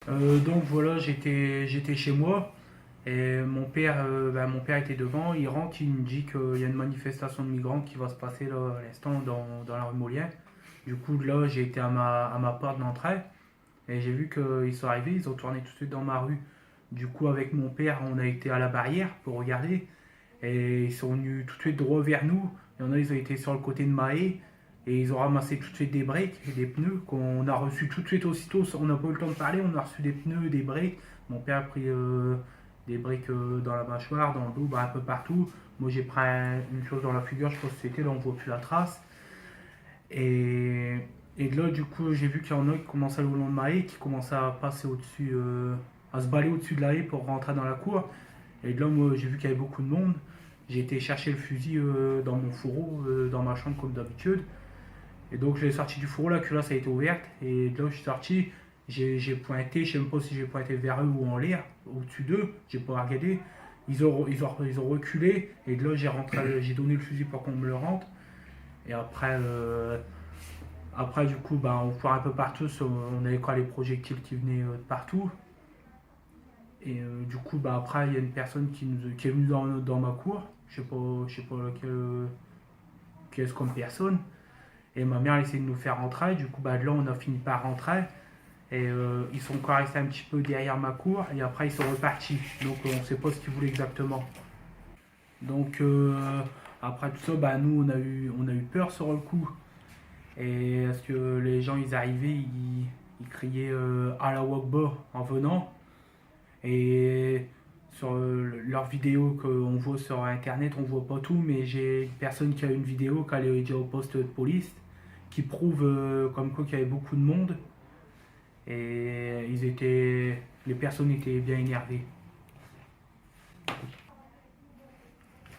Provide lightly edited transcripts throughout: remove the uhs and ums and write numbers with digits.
Donc voilà, j'étais chez moi et mon père était devant. Il rentre, il me dit qu'il y a une manifestation de migrants qui va se passer là à l'instant dans la rue Molière. Du coup là, j'ai été à ma porte d'entrée et j'ai vu qu'ils sont arrivés, ils ont tourné tout de suite dans ma rue. Du coup avec mon père, on a été à la barrière pour regarder et ils sont venus tout de suite droit vers nous. Il y en a, ils ont été sur le côté de Maé et ils ont ramassé tout de suite des briques et des pneus qu'on a reçus tout de suite aussitôt. On n'a pas eu le temps de parler, on a reçu des pneus, des briques. Mon père a pris des briques dans la mâchoire, dans le dos, bah, un peu partout. Moi j'ai pris une chose dans la figure, je pense que c'était là, on voit plus la trace. Et, et de là, du coup, j'ai vu qu'il y en a qui commençaient à aller au long de ma haie, qui commençaient à passer au-dessus, à se balader au-dessus de la haie pour rentrer dans la cour. Et de là, moi, j'ai vu qu'il y avait beaucoup de monde. J'ai été chercher le fusil dans mon fourreau, dans ma chambre comme d'habitude. Et donc, je l'ai sorti du fourreau, la culasse a été ouverte. Et de là, je suis sorti, j'ai pointé, je sais même pas si j'ai pointé vers eux ou en l'air, au-dessus d'eux, j'ai pas regardé. Ils ont reculé, et de là, j'ai donné le fusil pour qu'on me le rentre. Et après du coup, bah, on courait un peu partout, on avait quoi les projectiles qui venaient de partout. Et du coup, bah, après, il y a une personne qui est venue dans ma cour. Je sais pas qui est-ce comme personne. Et ma mère a essayé de nous faire rentrer. Du coup, bah, de là, on a fini par rentrer. Et ils sont encore restés un petit peu derrière ma cour. Et après, ils sont repartis. Donc, on ne sait pas ce qu'ils voulaient exactement. Donc, après tout ça, bah, nous, on a eu peur sur le coup. Et parce que les gens, ils arrivaient, ils criaient Allah Akbar en venant. Et sur leurs vidéos qu'on voit sur internet, on voit pas tout, mais j'ai une personne qui a une vidéo qui allait déjà au poste de police qui prouve comme quoi qu'il y avait beaucoup de monde et les personnes étaient bien énervées.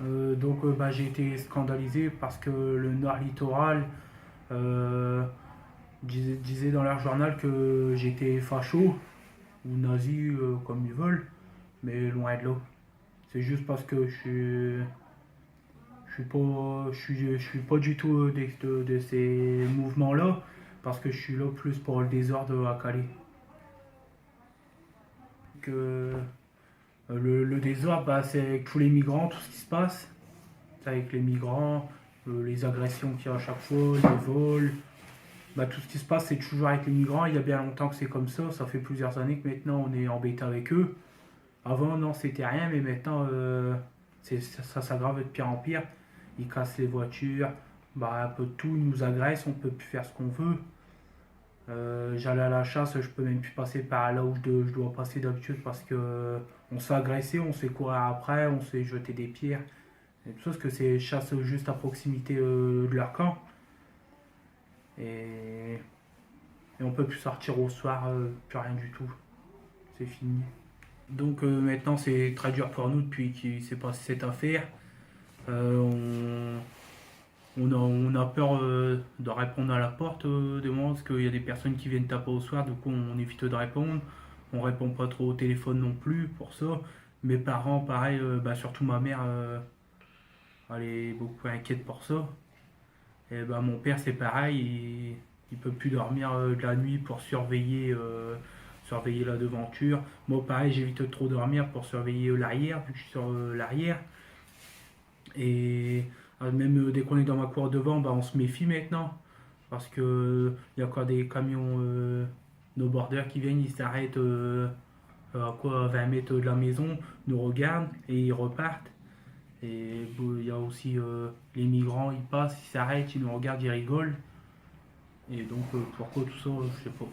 Bah, j'ai été scandalisé parce que le Nord Littoral euh, disait dans leur journal que j'étais facho ou nazi comme ils veulent, mais loin de là. C'est juste parce que je suis pas du tout de ces mouvements-là, parce que je suis là plus pour le désordre à Calais. Que le désordre, bah, c'est avec tous les migrants, tout ce qui se passe. C'est avec les migrants, les agressions qu'il y a à chaque fois, les vols. Bah, tout ce qui se passe, c'est toujours avec les migrants. Il y a bien longtemps que c'est comme ça. Ça fait plusieurs années que maintenant on est embêté avec eux. Avant, non, c'était rien, mais maintenant, ça s'aggrave de pire en pire. Ils cassent les voitures, bah, un peu de tout, ils nous agressent, on peut plus faire ce qu'on veut. J'allais à la chasse, je peux même plus passer par là où je dois passer d'habitude parce que on se fait agresser, on se fait courir après, on se fait jeter des pierres. Et tout ça, parce que c'est chasse juste à proximité de leur camp. Et, et on peut plus sortir au soir, plus rien du tout. C'est fini. Donc maintenant, c'est très dur pour nous depuis qu'il s'est passé cette affaire. Euh, on a peur de répondre à la porte des moments parce qu'il y a des personnes qui viennent taper au soir, du coup on évite de répondre. On répond pas trop au téléphone non plus pour ça. Mes parents, pareil, bah, surtout ma mère, elle est beaucoup inquiète pour ça. Et bah, mon père, c'est pareil, il peut plus dormir de la nuit pour surveiller la devanture. Moi, pareil, j'évite de trop dormir pour surveiller l'arrière, vu que je suis sur l'arrière. Et même dès qu'on est dans ma cour devant, bah, on se méfie maintenant. Parce que il y a encore des camions nos bordeurs qui viennent, ils s'arrêtent à quoi 20 mètres de la maison, nous regardent et ils repartent. Et il y a aussi les migrants, ils passent, ils s'arrêtent, ils nous regardent, ils rigolent. Et donc pourquoi tout ça, je sais pas.